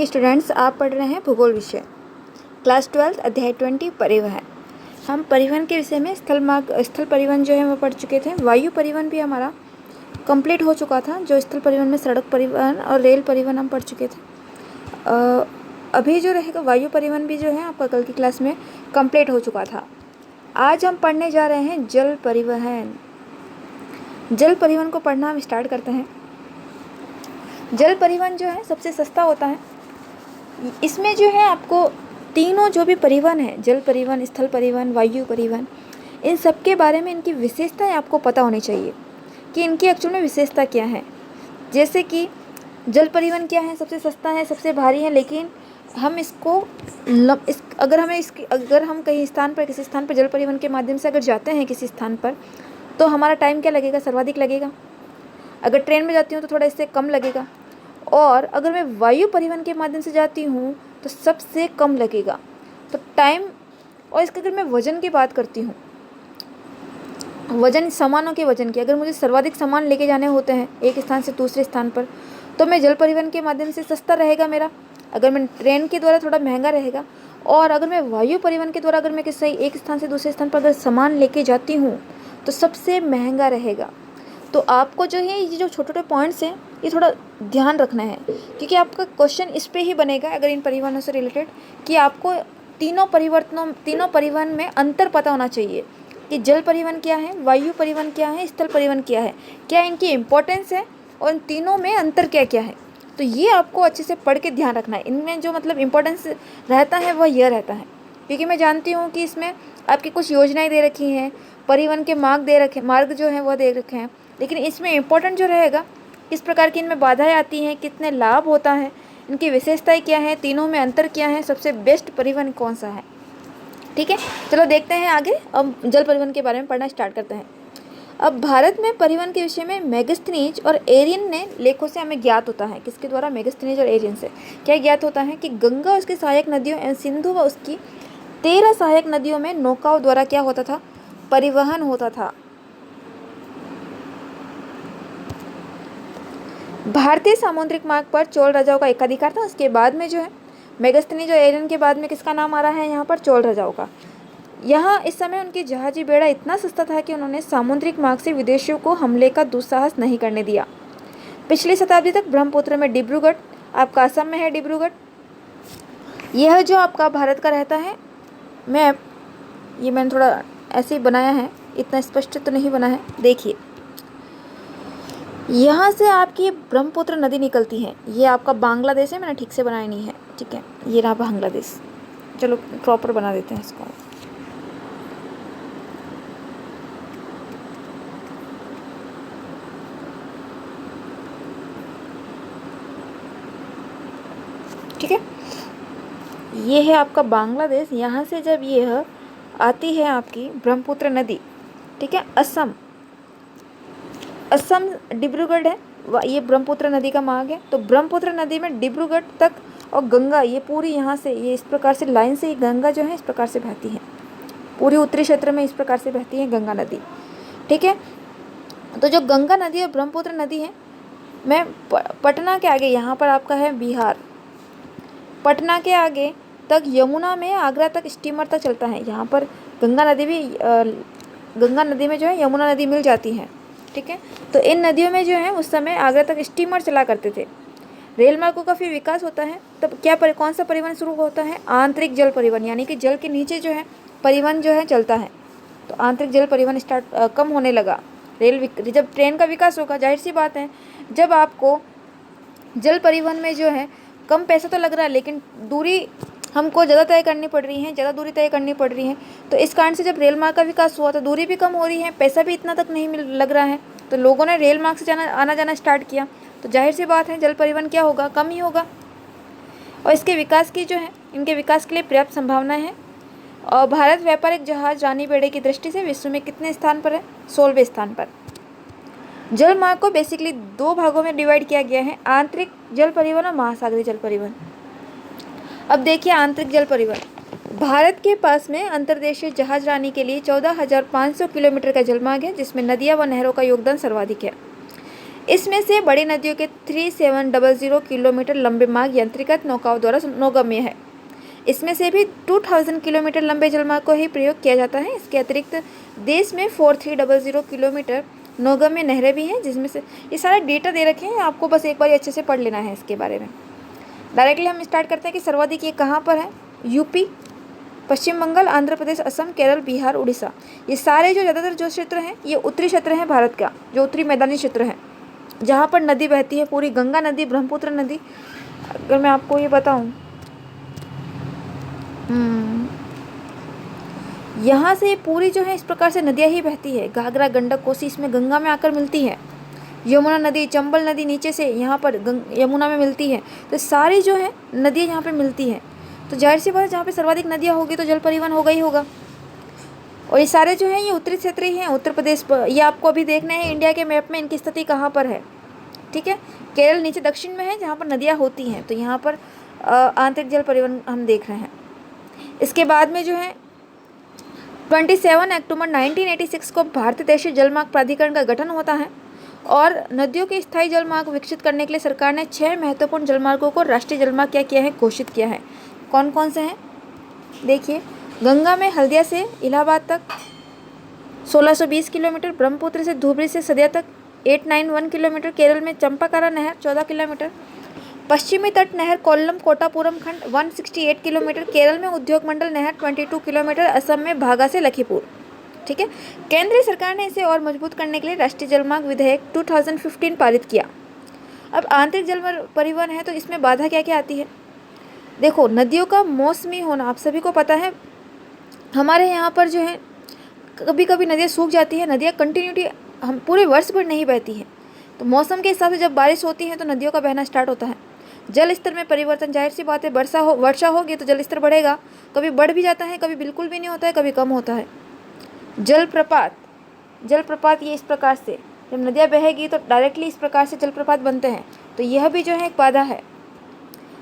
Students, आप पढ़ रहे हैं भूगोल विषय क्लास 12 अध्याय 20 परिवहन। हम परिवहन के विषय में स्थल परिवहन जो है वो पढ़ चुके थे। वायु परिवहन भी हमारा कंप्लीट हो चुका था। जो स्थल परिवहन में सड़क परिवहन और रेल परिवहन हम पढ़ चुके थे। अभी जो रहेगा वायु परिवहन भी जो है आपका कल की क्लास में कंप्लीट हो चुका था। आज हम पढ़ने जा रहे हैं जल परिवहन। जल परिवहन को पढ़ना हम स्टार्ट करते हैं। जल परिवहन जो है सबसे सस्ता होता है। इसमें जो है आपको तीनों जो भी परिवहन है, जल परिवहन, स्थल परिवहन, वायु परिवहन, इन सब के बारे में इनकी विशेषताएं आपको पता होनी चाहिए कि इनकी एक्चुअल में विशेषता क्या है। जैसे कि जल परिवहन क्या है, सबसे सस्ता है, सबसे भारी है, लेकिन हम इसको अगर हम कहीं स्थान पर किसी स्थान पर जल परिवहन के माध्यम से अगर जाते हैं किसी स्थान पर, तो हमारा टाइम क्या लगेगा, सर्वाधिक लगेगा। अगर ट्रेन में जाती हूँ तो थोड़ा इससे कम लगेगा, और अगर मैं वायु परिवहन के माध्यम से जाती हूँ तो सबसे कम लगेगा। तो टाइम, और इसका अगर मैं वजन की बात करती हूँ, वजन, सामानों के वजन की, अगर मुझे सर्वाधिक सामान लेके जाने होते हैं एक स्थान से दूसरे स्थान पर, तो मैं जल परिवहन के माध्यम से सस्ता रहेगा मेरा। अगर मैं ट्रेन के द्वारा थोड़ा महंगा रहेगा, और अगर मैं वायु परिवहन के द्वारा अगर मैं किसी एक स्थान से दूसरे स्थान पर अगर सामान लेके जाती हूँ तो सबसे महंगा रहेगा। तो आपको जो है ये जो छोटे छोटे पॉइंट्स हैं ये थोड़ा ध्यान रखना है, क्योंकि आपका क्वेश्चन इस पे ही बनेगा अगर इन परिवहनों से रिलेटेड, कि आपको तीनों परिवहन में अंतर पता होना चाहिए कि जल परिवहन क्या है, वायु परिवहन क्या है, स्थल परिवहन क्या है, क्या इनकी इम्पोर्टेंस है और इन तीनों में अंतर क्या क्या है। तो ये आपको अच्छे से पढ़ के ध्यान रखना है। इनमें जो मतलब इम्पोर्टेंस रहता है वह यह रहता है, क्योंकि मैं जानती हूँ कि इसमें आपकी कुछ योजनाएँ दे रखी हैं, परिवहन के मार्ग जो हैं वह दे रखे हैं, लेकिन इसमें इम्पोर्टेंट जो रहेगा किस प्रकार की इनमें बाधाएं आती हैं, कितने लाभ होता है, इनकी विशेषताएं क्या है, तीनों में अंतर क्या है, सबसे बेस्ट परिवहन कौन सा है। ठीक है, चलो देखते हैं आगे। अब जल परिवहन के बारे में पढ़ना स्टार्ट करते हैं। अब भारत में परिवहन के विषय में मेगास्थनीज और एरियन ने लेखों से हमें ज्ञात होता है। किसके द्वारा? मेगास्थनीज और एरियन से क्या ज्ञात होता है कि गंगा और उसकी सहायक नदियों एवं सिंधु व उसकी 13 सहायक नदियों में नौकाओं द्वारा क्या होता था, परिवहन होता था। भारतीय सामुद्रिक मार्ग पर चोल राजाओं का एकाधिकार था। उसके बाद में जो है मेगास्थनीज और एरियन के बाद में किसका नाम आ रहा है यहाँ पर? चोल राजाओं का। यहाँ इस समय उनकी जहाजी बेड़ा इतना सस्ता था कि उन्होंने सामुद्रिक मार्ग से विदेशियों को हमले का दुस्साहस नहीं करने दिया। पिछली शताब्दी तक ब्रह्मपुत्र में डिब्रूगढ़, आपका असम में है डिब्रूगढ़, यह जो आपका भारत का रहता है मैप, ये मैंने थोड़ा ऐसे ही बनाया है, इतना स्पष्ट तो नहीं बना है। देखिए, यहाँ से आपकी ब्रह्मपुत्र नदी निकलती है। ये आपका बांग्लादेश है, मैंने ठीक से बनाया नहीं है। ठीक है, ये रहा बांग्लादेश। चलो प्रॉपर बना देते हैं इसको। ठीक है, ये है आपका बांग्लादेश। यहाँ से जब यह आती है आपकी ब्रह्मपुत्र नदी, ठीक है, असम डिब्रूगढ़ है, ये ब्रह्मपुत्र नदी का मार्ग है। तो ब्रह्मपुत्र नदी में डिब्रूगढ़ तक, और गंगा ये पूरी यहाँ से, ये इस प्रकार से लाइन से, ये गंगा जो है इस प्रकार से बहती है, पूरी उत्तरी क्षेत्र में इस प्रकार से बहती है गंगा नदी। ठीक है, तो जो गंगा नदी और ब्रह्मपुत्र नदी है, मैं पटना के आगे, यहाँ पर आपका है बिहार, पटना के आगे तक यमुना में आगरा तक स्टीमर तक चलता है। यहाँ पर गंगा नदी में जो है यमुना नदी मिल जाती है। ठीक है, तो इन नदियों में जो है उस समय आगरा तक स्टीमर चला करते थे। रेल मार्गों का फिर विकास होता है, तब कौन सा परिवहन शुरू होता है? आंतरिक जल परिवहन, यानी कि जल के नीचे जो है परिवहन जो है चलता है। तो आंतरिक जल परिवहन कम होने लगा। जब ट्रेन का विकास होगा, जाहिर सी बात है, जब आपको जल परिवहन में जो है कम पैसा तो लग रहा है, लेकिन दूरी हमको ज़्यादा तय करनी पड़ रही है, ज़्यादा दूरी तय करनी पड़ रही है। तो इस कारण से जब रेल मार्ग का विकास हुआ तो दूरी भी कम हो रही है, पैसा भी इतना तक नहीं लग रहा है, तो लोगों ने रेल मार्ग से आना जाना स्टार्ट किया। तो जाहिर सी बात है जल परिवहन क्या होगा, कम ही होगा। और इसके विकास की जो है, इनके विकास के लिए पर्याप्त संभावनाएं हैं। और भारत व्यापारिक जहाज रानी बेड़े की दृष्टि से विश्व में कितने स्थान पर है? 16वें स्थान पर। जल मार्ग को बेसिकली 2 भागों में डिवाइड किया गया है, आंतरिक जल परिवहन और महासागरीय जल परिवहन। अब देखिए आंतरिक जल परिवहन। भारत के पास में अंतर्देशीय जहाज रानी के लिए 14,500 किलोमीटर का जलमार्ग है, जिसमें नदियां व नहरों का योगदान सर्वाधिक है। इसमें से बड़ी नदियों के 3700 किलोमीटर लंबे मार्ग यंत्रीकृत नौकाओं द्वारा नौगम्य है। इसमें से भी 2000 किलोमीटर लंबे जलमार्ग को ही प्रयोग किया जाता है। इसके अतिरिक्त देश में 4300 किलोमीटर नौगम्य नहरें भी हैं, जिसमें से ये सारा डेटा दे रखे हैं, आपको बस एक बार अच्छे से पढ़ लेना है इसके बारे में। डायरेक्टली हम स्टार्ट करते हैं कि सर्वाधिक ये कहाँ पर है। यूपी, पश्चिम बंगाल, आंध्र प्रदेश, असम, केरल, बिहार, उड़ीसा, ये सारे जो ज़्यादातर जो क्षेत्र हैं ये उत्तरी क्षेत्र हैं भारत का, जो उत्तरी मैदानी क्षेत्र है जहाँ पर नदी बहती है पूरी, गंगा नदी, ब्रह्मपुत्र नदी। अगर मैं आपको ये बताऊँ, यहाँ से पूरी जो है इस प्रकार से नदियाँ ही बहती है। घाघरा, गंडक, कोसी इसमें गंगा में आकर मिलती है। यमुना नदी, चंबल नदी नीचे से यहाँ पर यमुना में मिलती है। तो सारी जो है नदियाँ यहाँ पे मिलती हैं। तो जाहिर सी बात है, जहाँ पे सर्वाधिक नदियाँ होगी तो जल परिवहन होगा ही होगा। और ये सारे जो हैं ये उत्तरी क्षेत्र ही हैं। उत्तर प्रदेश पर ये आपको अभी देखना है इंडिया के मैप में इनकी स्थिति कहाँ पर है। ठीक है, केरल नीचे दक्षिण में है जहाँ पर नदियाँ होती हैं। तो यहाँ पर आंतरिक जल परिवहन हम देख रहे हैं। इसके बाद में जो है 27 अक्टूबर 1986 को भारतीय देशीय जलमार्ग प्राधिकरण का गठन होता है और नदियों के स्थायी जलमार्ग विकसित करने के लिए सरकार ने 6 महत्वपूर्ण जलमार्गों को राष्ट्रीय जलमार्ग क्या किया है, घोषित किया है। कौन कौन से हैं देखिए। गंगा में हल्दिया से इलाहाबाद तक 1620 किलोमीटर, ब्रह्मपुत्र से धुबरी से सदिया तक 891 किलोमीटर, केरल में चंपाकारा नहर 14 किलोमीटर, पश्चिमी तट नहर कोल्लम कोटापुरम खंड 168 किलोमीटर, केरल में उद्योग मंडल नहर 22 किलोमीटर, असम में भागा से लखीपुर। ठीक है, केंद्रीय सरकार ने इसे और मजबूत करने के लिए राष्ट्रीय जलमार्ग विधेयक 2015 पारित किया। अब आंतरिक जल परिवहन है तो इसमें बाधा क्या क्या आती है। देखो, नदियों का मौसमी होना आप सभी को पता है। हमारे यहाँ पर जो है कभी कभी नदियाँ सूख जाती हैं। नदियाँ कंटिन्यूटी हम पूरे वर्ष भर नहीं बहती हैं। तो मौसम के हिसाब से जब बारिश होती है तो नदियों का बहना स्टार्ट होता है। जल स्तर में परिवर्तन, जाहिर सी बात है, वर्षा होगी तो जल स्तर बढ़ेगा। कभी बढ़ भी जाता है, कभी बिल्कुल भी नहीं होता है, कभी कम होता है। जलप्रपात ये इस प्रकार से, जब नदियाँ बहेगी तो डायरेक्टली इस प्रकार से जलप्रपात बनते हैं। तो यह भी जो है एक बाधा है।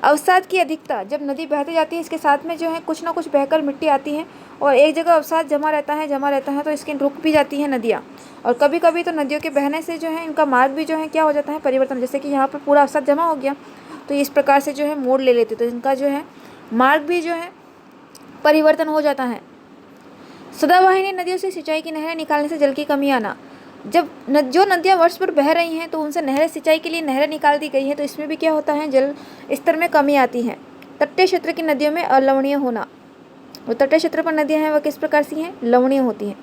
अवसाद की अधिकता, जब नदी बहती जाती है इसके साथ में जो है कुछ ना कुछ बहकर मिट्टी आती है और एक जगह अवसाद जमा रहता है तो इसकी रुक भी जाती है नदियाँ। और कभी कभी तो नदियों के बहने से जो है इनका मार्ग भी जो है क्या हो जाता है, परिवर्तन। जैसे कि यहाँ पर पूरा अवसाद जमा हो गया तो इस प्रकार से जो है मोड़ ले लेते, तो इनका जो है मार्ग भी जो है परिवर्तन हो जाता है। सदावाहिनी नदियों से सिंचाई की नहरें निकालने से जल की कमी आना, जब जो नदियाँ वर्ष भर बह रही हैं तो उनसे नहरें, सिंचाई के लिए नहरें निकाल दी गई हैं तो इसमें भी क्या होता है, जल स्तर में कमी आती है। तटीय क्षेत्र की नदियों में अलवणीय होना, वो तटीय क्षेत्र पर नदियाँ हैं वह किस प्रकार से हैं, लवणीय होती हैं।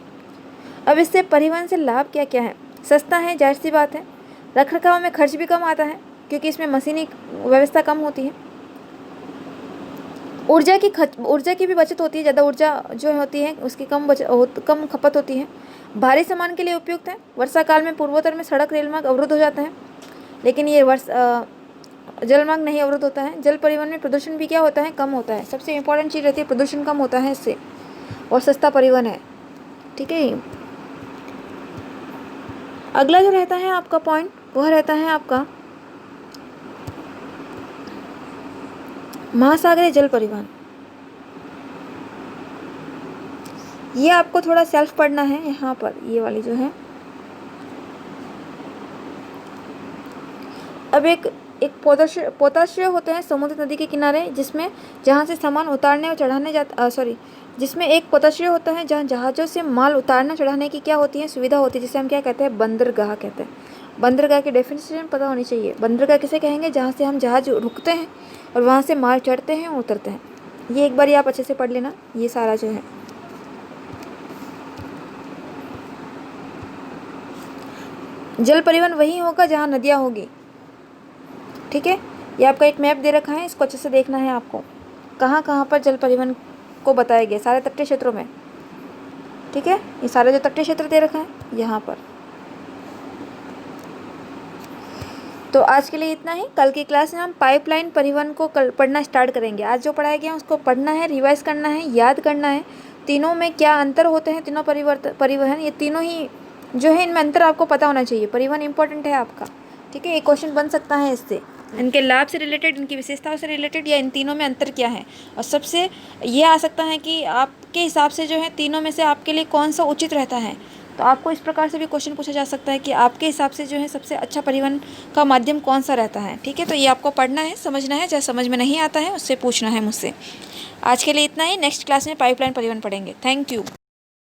अब इससे परिवहन से लाभ क्या क्या है। सस्ता है, जाहिर सी बात है। रखरखाव में खर्च भी कम आता है क्योंकि इसमें मशीनी व्यवस्था कम होती है। ऊर्जा की भी बचत होती है। ज़्यादा ऊर्जा जो होती है उसकी कम खपत होती है। भारी सामान के लिए उपयुक्त है। वर्षा काल में पूर्वोत्तर में सड़क रेल मार्ग अवरुद्ध हो जाता है, लेकिन ये जल मार्ग नहीं अवरुद्ध होता है। जल परिवहन में प्रदूषण भी क्या होता है, कम होता है। सबसे इम्पोर्टेंट चीज़ रहती है प्रदूषण कम होता है इससे, और सस्ता परिवहन है। ठीक है, अगला जो रहता है आपका पॉइंट वह रहता है आपका महासागरीय जल परिवहन। ये आपको थोड़ा सेल्फ पढ़ना है। यहाँ पर ये वाली जो है, अब एक पोताश्रय होते हैं समुद्र नदी के किनारे, जिसमें जहाँ से सामान उतारने और चढ़ाने जिसमें एक पोताश्रय होता है जहाँ जहाज़ों से माल उतारना चढ़ाने की क्या होती है, सुविधा होती है, जिसे हम क्या कहते हैं, बंदरगाह कहते हैं। बंदरगाह की डेफिनेशन पता होनी चाहिए। बंदरगाह किसे कहेंगे, जहाँ से हम जहाज रुकते हैं और वहाँ से माल चढ़ते हैं और उतरते हैं। ये एक बार आप अच्छे से पढ़ लेना, ये सारा जो है। जल परिवहन वही होगा जहाँ नदियाँ होगी। ठीक है, ये आपका एक मैप दे रखा है, इसको अच्छे से देखना है आपको। कहाँ कहाँ पर जल परिवहन को बताया गया, सारे तटीय क्षेत्रों में। ठीक है, ये सारे जो तटीय क्षेत्र दे रखा है यहाँ पर। तो आज के लिए इतना ही। कल की क्लास में हम पाइपलाइन परिवहन को पढ़ना स्टार्ट करेंगे। आज जो पढ़ाया गया उसको पढ़ना है, रिवाइज करना है, याद करना है। तीनों में क्या अंतर होते हैं, तीनों परिवहन, ये तीनों ही जो है इनमें अंतर आपको पता होना चाहिए। परिवहन इंपॉर्टेंट है आपका। ठीक है, एक क्वेश्चन बन सकता है इससे, इनके लाभ से रिलेटेड, इनकी विशेषताओं से रिलेटेड, या इन तीनों में अंतर क्या है। और सबसे ये आ सकता है कि आपके हिसाब से जो है तीनों में से आपके लिए कौन सा उचित रहता है। तो आपको इस प्रकार से भी क्वेश्चन पूछा जा सकता है कि आपके हिसाब से जो है सबसे अच्छा परिवहन का माध्यम कौन सा रहता है। ठीक है, तो ये आपको पढ़ना है, समझना है, जहाँ समझ में नहीं आता है उससे पूछना है मुझसे। आज के लिए इतना ही, नेक्स्ट क्लास में पाइपलाइन परिवहन पढ़ेंगे। Thank you.